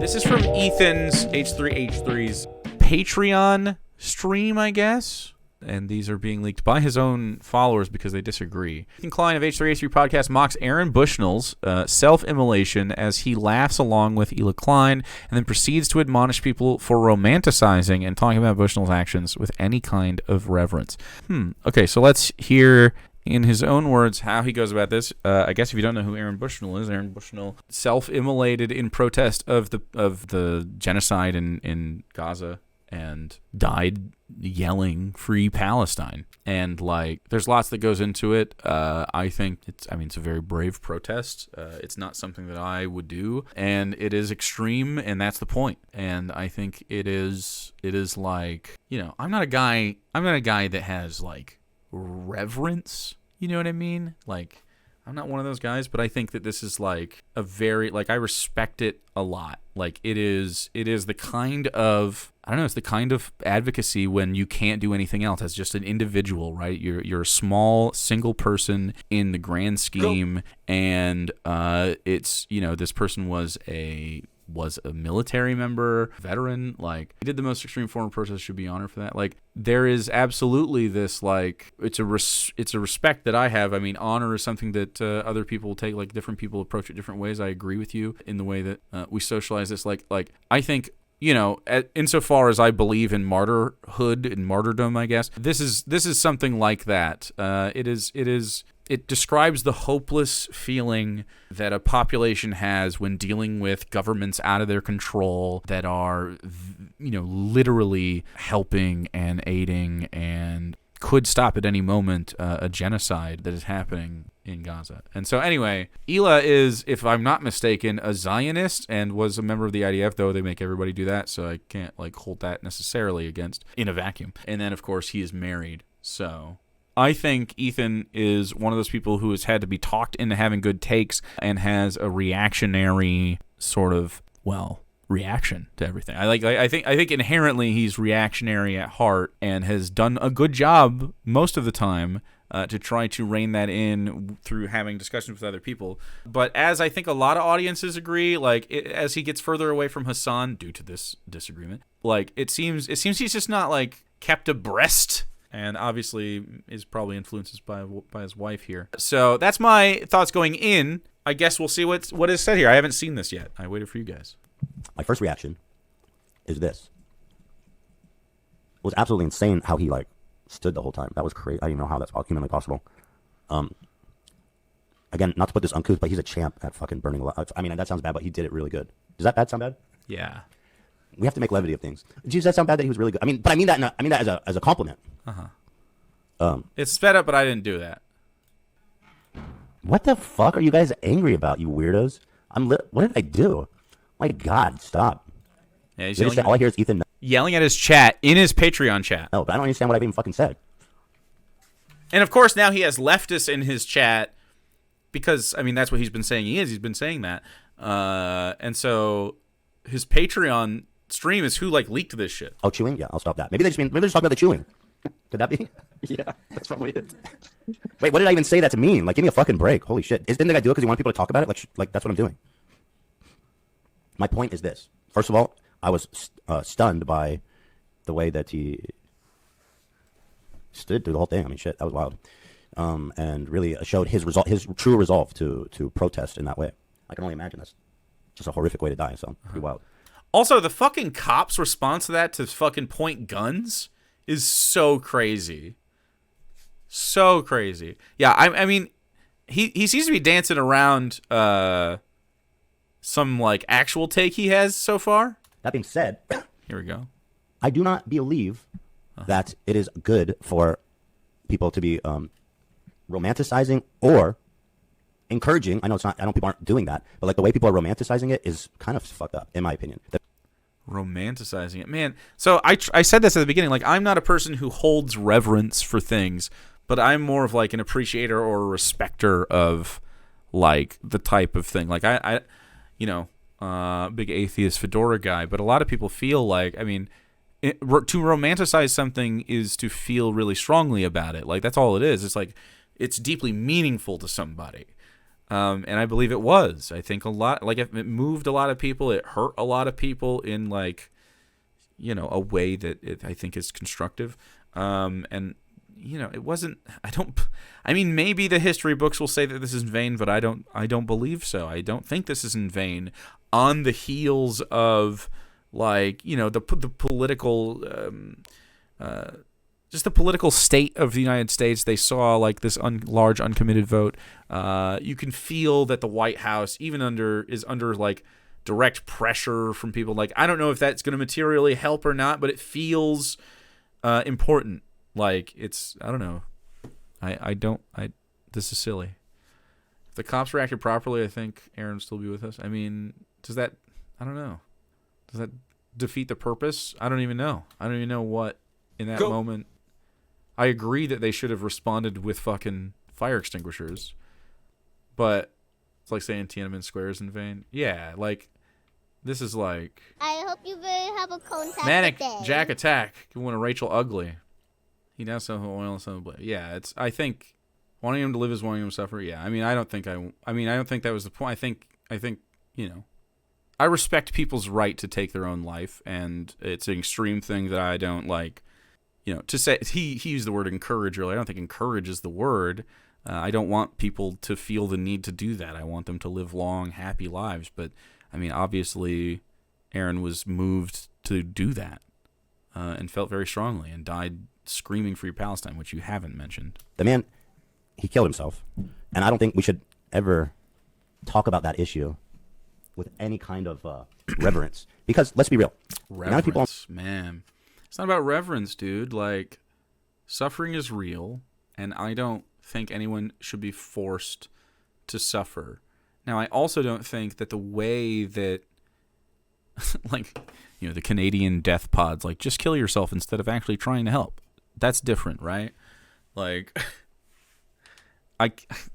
This is from Ethan's h3h3's Patreon stream, I guess. And these are being leaked by his own followers because they disagree. Ethan Klein of H3H3 Podcast mocks Aaron Bushnell's self-immolation as he laughs along with Ela Klein and then proceeds to admonish people for romanticizing and talking about Bushnell's actions with any kind of reverence. Okay, so let's hear in his own words how he goes about this. I guess if you don't know who Aaron Bushnell is, Aaron Bushnell self-immolated in protest of the genocide in Gaza and died yelling "Free Palestine." And like, there's lots that goes into it. I think it's a very brave protest. It's not something that I would do, and it is extreme, and that's the point. And I think it is like, I'm not a guy that has like reverence. You know what I mean? Like, I'm not one of those guys, but I think that this is like a very, like, I respect it a lot. Like, it is the kind of, I don't know, it's the kind of advocacy when you can't do anything else as just an individual, right? You're a small single person in the grand scheme, and it's, this person was a military member, veteran, like, he did the most extreme form of protest, should be honored for that. Like, there is absolutely this, like, it's a respect that I have. I mean, honor is something that other people take, like, different people approach it different ways. I agree with you in the way that we socialize this. Like, I think, insofar as I believe in martyrhood and martyrdom, I guess, this is something like that. It describes the hopeless feeling that a population has when dealing with governments out of their control that are, literally helping and aiding and could stop at any moment a genocide that is happening in Gaza. And so anyway, Ela is, if I'm not mistaken, a Zionist and was a member of the IDF, though they make everybody do that, so I can't hold that necessarily against in a vacuum. And then, of course, he is married, so I think Ethan is one of those people who has had to be talked into having good takes and has a reactionary sort of, reaction to everything. I think inherently he's reactionary at heart and has done a good job most of the time to try to rein that in through having discussions with other people. But as I think a lot of audiences agree, as he gets further away from Hassan due to this disagreement, it seems he's just not kept abreast. And obviously is probably influenced by his wife here. So that's my thoughts going in. I guess we'll see what is said here. I haven't seen this yet. I waited for you guys. My first reaction is this. It was absolutely insane how he stood the whole time. That was crazy. I don't even know how that's humanly possible. Again, not to put this uncouth, but he's a champ at fucking burning alive. I mean, that sounds bad, but he did it really good. Does that sound bad? Yeah. We have to make levity of things. Does that sound bad that he was really good? I mean that as a compliment. It's sped up, but I didn't do that. What the fuck are you guys angry about, you weirdos? What did I do? My God, stop. Yeah, he's all I hear is Ethan yelling at his chat in his Patreon chat. No, but I don't understand what I've even fucking said. And of course, now he has leftists in his chat because, that's what he's been saying. He's been saying that. And so his Patreon stream is who leaked this shit. Oh, chewing? Yeah, I'll stop that. Maybe they're just talking about the chewing. Could that be? Yeah, that's probably it. Wait, what did I even say that to mean? Give me a fucking break. Holy shit. Didn't the guy do it because he wanted people to talk about it? That's what I'm doing. My point is this. First of all, I was stunned by the way that he stood through the whole thing. I mean, shit, that was wild. And really showed his true resolve to protest in that way. I can only imagine that's just a horrific way to die, so pretty wild. Also, the fucking cops' response to that to fucking point guns is so crazy. So crazy. Yeah, I mean, he seems to be dancing around some actual take he has so far. That being said, here we go. I do not believe that it is good for people to be romanticizing or encouraging. I know people aren't doing that, but the way people are romanticizing it is kind of fucked up, in my opinion. Romanticizing it, man. So I said this at the beginning. I'm not a person who holds reverence for things, but I'm more of an appreciator or a respecter of the type of thing. I big atheist fedora guy, but a lot of people feel to romanticize something is to feel really strongly about it. That's all it is. It's it's deeply meaningful to somebody. And I believe it was. I think a lot, like, it moved a lot of people. It hurt a lot of people in, like, you know, a way that I think is constructive. And, you know, it wasn't, I mean, maybe the history books will say that this is in vain, but I don't believe so. I don't think this is in vain on the heels of, like, you know, the political, just the political state of the United States. They saw, like, this large uncommitted vote. You can feel that the White House even is under like direct pressure from people. Like, I don't know if that's going to materially help or not, but it feels important. Like, it's, I don't know. This is silly. If the cops reacted properly, I think Aaron would still be with us. I mean, I don't know. Does that defeat the purpose? I don't even know. I don't even know what in that moment. I agree that they should have responded with fucking fire extinguishers, but it's like saying Tiananmen Square is in vain. Yeah, like, this is like... I hope you will have a contact Manic today. Jack Attack, one of Rachel Ugly. He does some oil and some blood. Yeah, it's, I think, wanting him to live is wanting him to suffer. Yeah, I mean, I don't think that was the point. I think, you know, I respect people's right to take their own life, and it's an extreme thing that I don't like. You know, to say, he used the word encourage earlier. I don't think encourage is the word. I don't want people to feel the need to do that. I want them to live long, happy lives. But, I mean, obviously, Aaron was moved to do that and felt very strongly and died screaming Free Palestine, which you haven't mentioned. The man, he killed himself. And I don't think we should ever talk about that issue with any kind of reverence. Because, let's be real. Reverence, man. It's not about reverence, dude. Like, suffering is real, and I don't think anyone should be forced to suffer. Now, I also don't think that the way that, like, you know, the Canadian death pods, like, just kill yourself instead of actually trying to help. That's different, right? Like,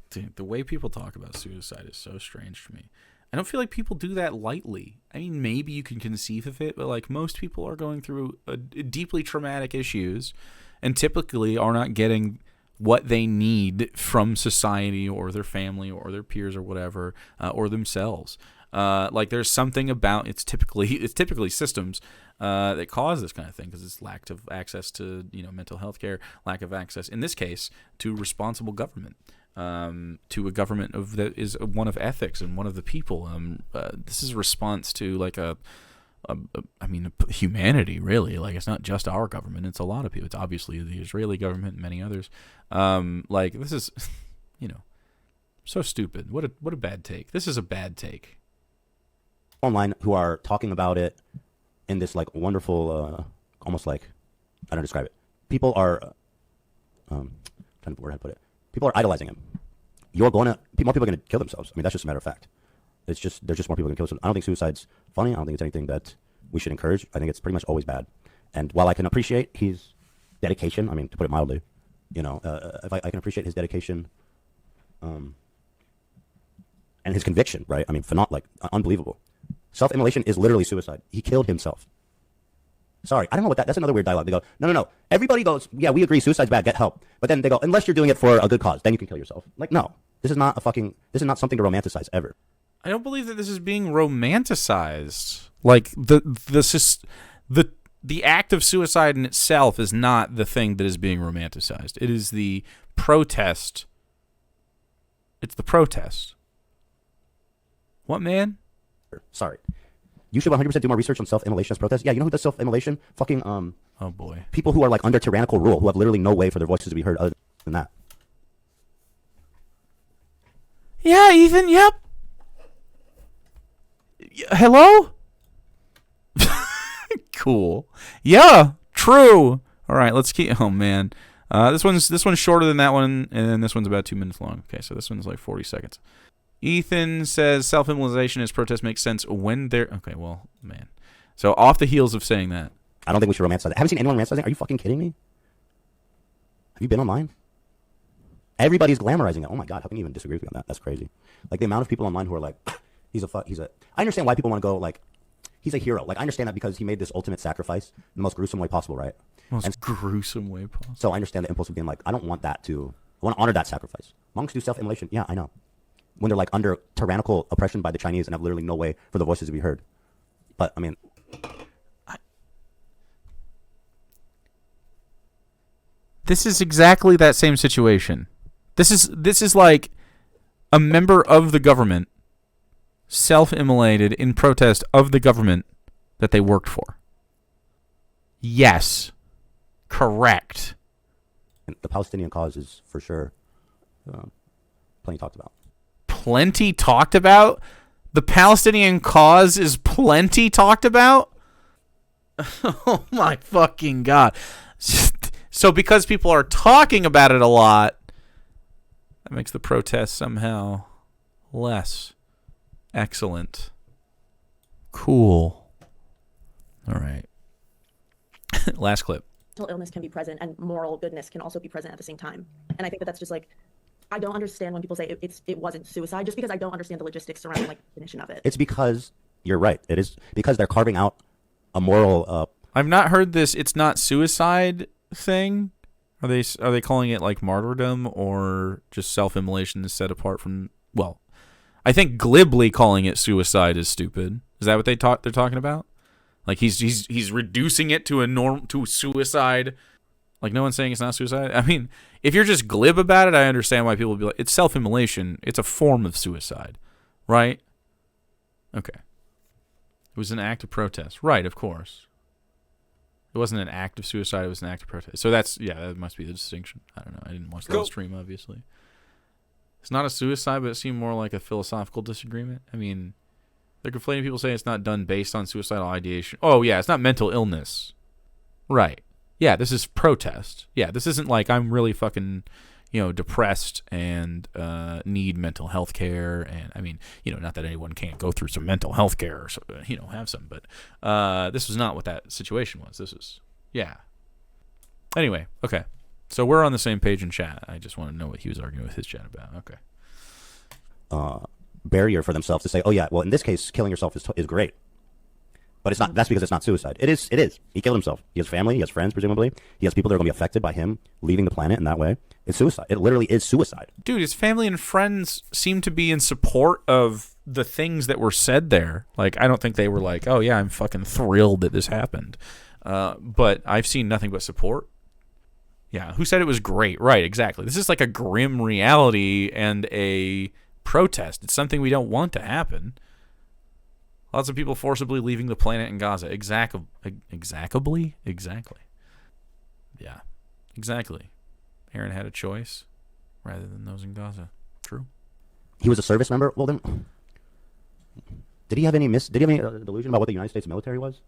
dude, the way people talk about suicide is so strange to me. I don't feel like people do that lightly. I mean, maybe you can conceive of it, but, like, most people are going through deeply traumatic issues and typically are not getting what they need from society or their family or their peers or whatever, or themselves. Like, there's something about, it's typically systems that cause this kind of thing, because it's lack of access to, you know, mental health care, lack of access, in this case, to responsible government. To a government that is one of ethics and one of the people. This is a response to, like, humanity, really. Like, it's not just our government; it's a lot of people. It's obviously the Israeli government and many others. Like, this is, you know, so stupid. What a bad take. This is a bad take. Online who are talking about it in this, like, wonderful, almost like, I don't describe it. People are, trying to where I put it. People are idolizing him. More people are going to kill themselves. I mean, that's just a matter of fact. There's just more people going to kill themselves. I don't think suicide's funny. I don't think it's anything that we should encourage. I think it's pretty much always bad. And while I can appreciate his dedication, I mean, to put it mildly, you know, if I can appreciate his dedication, and his conviction, right? I mean, unbelievable. Self-immolation is literally suicide. He killed himself. Sorry, I don't know what that's another weird dialogue. They go, no. Everybody goes, yeah, we agree, suicide's bad, get help. But then they go, unless you're doing it for a good cause, then you can kill yourself. Like, no, this is not something to romanticize ever. I don't believe that this is being romanticized. Like, the act of suicide in itself is not the thing that is being romanticized. It is the protest. It's the protest. What, man? Sorry. You should 100% do more research on self-immolation as protest. Yeah, you know who does self-immolation? Fucking, oh boy. People who are, like, under tyrannical rule, who have literally no way for their voices to be heard other than that. Yeah, Ethan, yep. Hello? Cool. Yeah, true. All right, let's keep, oh man. This one's shorter than that one, and this one's about 2 minutes long. Okay, so this one's like 40 seconds. Ethan says self-immolation as protest makes sense when they're... Okay, well, man. So off the heels of saying that. I don't think we should romanticize it. Haven't seen anyone romanticizing. Are you fucking kidding me? Have you been online? Everybody's glamorizing it. Oh my God, how can you even disagree with me on that? That's crazy. Like, the amount of people online who are like, I understand why people want to go, like, he's a hero. Like, I understand that because he made this ultimate sacrifice in the most gruesome way possible, right? Gruesome way So I understand the impulse of being like, I want to honor that sacrifice. Monks do self-immolation. Yeah, I know. when they're like under tyrannical oppression by the Chinese and have literally no way for the voices to be heard. But I mean, this is exactly that same situation. This is like a member of the government self-immolated in protest of the government that they worked for. Yes. Correct. the Palestinian cause is for sure plenty talked about. Plenty talked about? The Palestinian cause is plenty talked about? Oh my fucking God. So because people are talking about it a lot, that makes the protest somehow less excellent. Cool. All right. Last clip. Mental illness can be present and moral goodness can also be present at the same time. And I think that that's just like, I don't understand when people say it wasn't suicide, just because I don't understand the logistics surrounding like the definition of it. It's because you're right. It is because they're carving out a moral. I've not heard this. It's not suicide thing. Are they calling it like martyrdom or just self-immolation is set apart from? Well, I think glibly calling it suicide is stupid. Is that what they're talking about? Like he's reducing it to suicide. Like no one's saying it's not suicide. I mean, if you're just glib about it, I understand why people would be like, it's self-immolation. It's a form of suicide, right? Okay. It was an act of protest, right? Of course. It wasn't an act of suicide. It was an act of protest. So that must be the distinction. I don't know. I didn't watch the whole stream, obviously. It's not a suicide, but it seemed more like a philosophical disagreement. I mean, they're complaining. People say it's not done based on suicidal ideation. Oh, yeah, it's not mental illness. Right. Yeah, this is protest. Yeah, this isn't like I'm really fucking, depressed and need mental health care. And, I mean, not that anyone can't go through some mental health care or, have some. But this was not what that situation was. This was, yeah. Anyway, okay. So we're on the same page in chat. I just want to know what he was arguing with his chat about. Okay. Barrier for themselves to say, oh yeah, well in this case, killing yourself is great, but it's not. That's because it's not suicide. It is. He killed himself. He has family. He has friends, presumably. He has people that are going to be affected by him leaving the planet in that way. It's suicide. It literally is suicide. Dude, his family and friends seem to be in support of the things that were said there. Like, I don't think they were like, oh yeah, I'm fucking thrilled that this happened. But I've seen nothing but support. Yeah, who said it was great? Right, exactly. This is like a grim reality and a protest. It's something we don't want to happen. Lots of people forcibly leaving the planet in Gaza. Exactly. Yeah, exactly. Aaron had a choice rather than those in Gaza. True. He was a service member. Well, then, did he have any delusion about what the United States military was?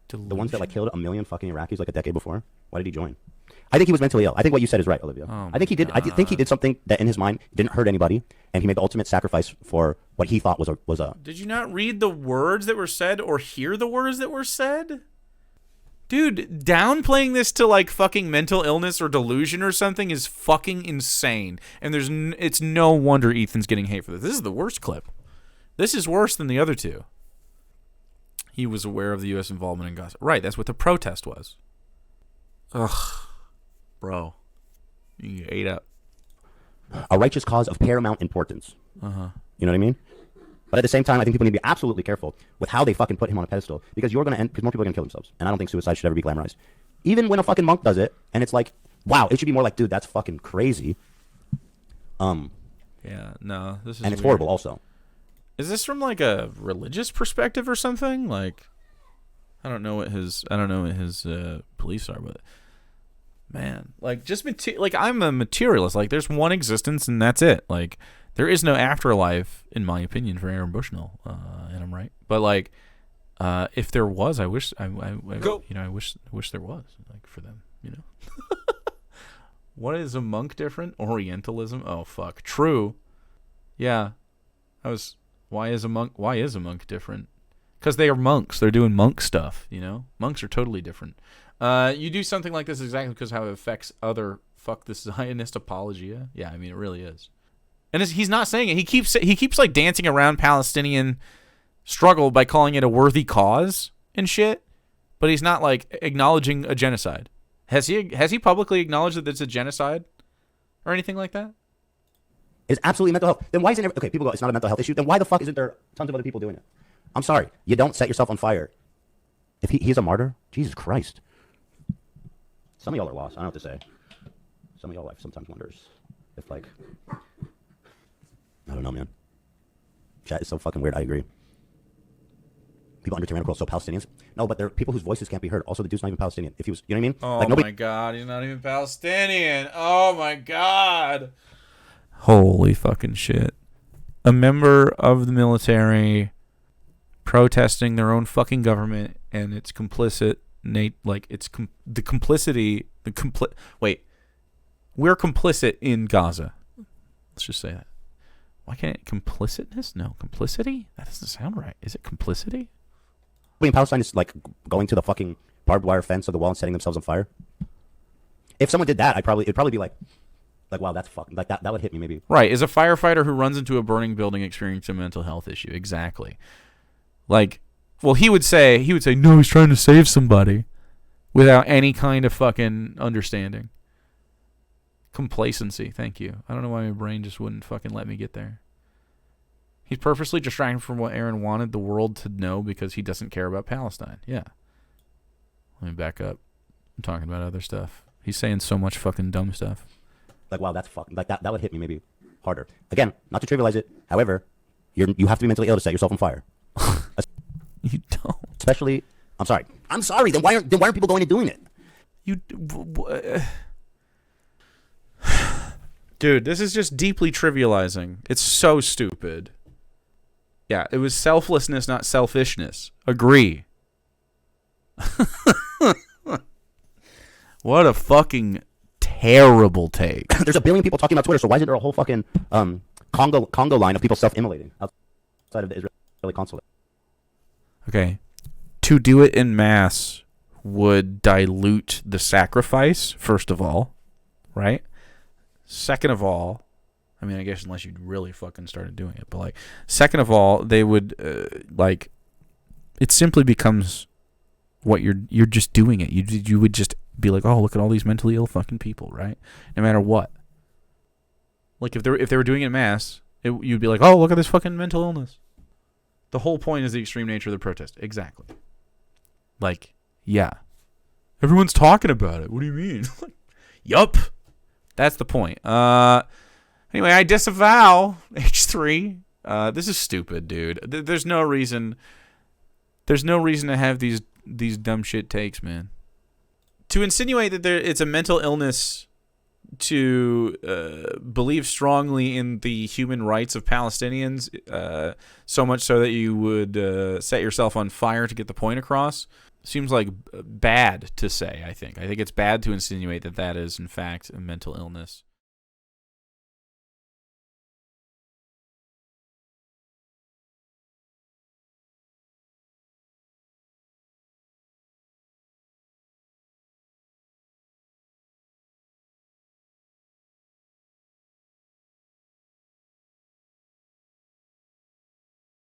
Delusion? The ones that killed 1 million fucking Iraqis like a decade before. Why did he join? I think he was mentally ill. I think what you said is right, Olivia. I think he did. I think he did something that, in his mind, didn't hurt anybody, and he made the ultimate sacrifice for what he thought was a. Did you not read the words that were said or hear the words that were said? Dude, downplaying this to like fucking mental illness or delusion or something is fucking insane. And it's no wonder Ethan's getting hate for this. This is the worst clip. This is worse than the other two. He was aware of the U.S. involvement in Gaza. Right, that's what the protest was. Ugh. Bro, you get ate up. A righteous cause of paramount importance. Uh-huh. You know what I mean? But at the same time, I think people need to be absolutely careful with how they fucking put him on a pedestal, because more people are going to kill themselves. And I don't think suicide should ever be glamorized. Even when a fucking monk does it, and it's like, wow, it should be more like, dude, that's fucking crazy. Yeah, no, this is and it's weird. horrible also. Is this from like a religious perspective or something? Like, I don't know what his beliefs are, but man, like just like I'm a materialist. Like there's one existence and that's it. Like there is no afterlife, in my opinion, for Aaron Bushnell, and I'm right. But like, if there was, I wish I wish there was, like, for them. What is a monk different? Orientalism? Oh fuck, true. Yeah, Why is a monk different? Because they are monks. They're doing monk stuff. Monks are totally different. You do something like this exactly because how it affects other. Fuck this Zionist apologia. Yeah, I mean it really is. And he's not saying it. He keeps like dancing around Palestinian struggle by calling it a worthy cause and shit. But he's not like acknowledging a genocide. Has he publicly acknowledged that it's a genocide or anything like that? It is absolutely mental health. Then why isn't okay? People go, it's not a mental health issue. Then why the fuck isn't there tons of other people doing it? I'm sorry, you don't set yourself on fire. If he's a martyr, Jesus Christ. Some of y'all are lost. I don't know what to say. Some of y'all life sometimes wonders if like, I don't know, man. Chat is so fucking weird. I agree. People under tyrannical, so Palestinians. No, but there are people whose voices can't be heard. Also, the dude's not even Palestinian. If he was, you know what I mean? Oh like, nobody... my God, he's not even Palestinian. Oh my God. Holy fucking shit. A member of the military protesting their own fucking government and its complicit, wait, we're complicit in Gaza. Let's just say that. Why can't it complicitness? No, complicity? That doesn't sound right. Is it complicity? in Palestine is like going to the fucking barbed wire fence of the wall and setting themselves on fire. If someone did that, it'd probably be like wow, that's fucking like that would hit me maybe. Right, is a firefighter who runs into a burning building experiencing a mental health issue. Exactly. Like, well, he would say no, he's trying to save somebody without any kind of fucking understanding. Complacency, thank you. I don't know why my brain just wouldn't fucking let me get there. He's purposely distracting from what Aaron wanted the world to know because he doesn't care about Palestine. Yeah. Let me back up. I'm talking about other stuff. He's saying so much fucking dumb stuff. Like, wow, that's fucking like that would hit me maybe harder. Again, not to trivialize it. However, you have to be mentally ill to set yourself on fire. You don't. Especially, I'm sorry. Then why aren't people going and doing it? Dude, this is just deeply trivializing. It's so stupid. Yeah, it was selflessness, not selfishness. Agree. What a fucking terrible take. There's a billion people talking about Twitter, so why isn't there a whole fucking Congo line of people self-immolating outside of the Israeli consulate? Okay. To do it in mass would dilute the sacrifice, first of all, right? Second of all, I mean, I guess unless you really fucking started doing it, but like, second of all, they would it simply becomes what you're just doing it. You would just be like, oh, look at all these mentally ill fucking people, right? No matter what. Like if they were doing it in mass, you'd be like, oh, look at this fucking mental illness. The whole point is the extreme nature of the protest. Exactly. Like, yeah. Everyone's talking about it. What do you mean? Yup. That's the point. Anyway, I disavow H3. This is stupid, dude. There's no reason to have these dumb shit takes, man. To insinuate that it's a mental illness to believe strongly in the human rights of Palestinians, so much so that you would set yourself on fire to get the point across, seems like bad to say, I think. I think it's bad to insinuate that is, in fact, a mental illness.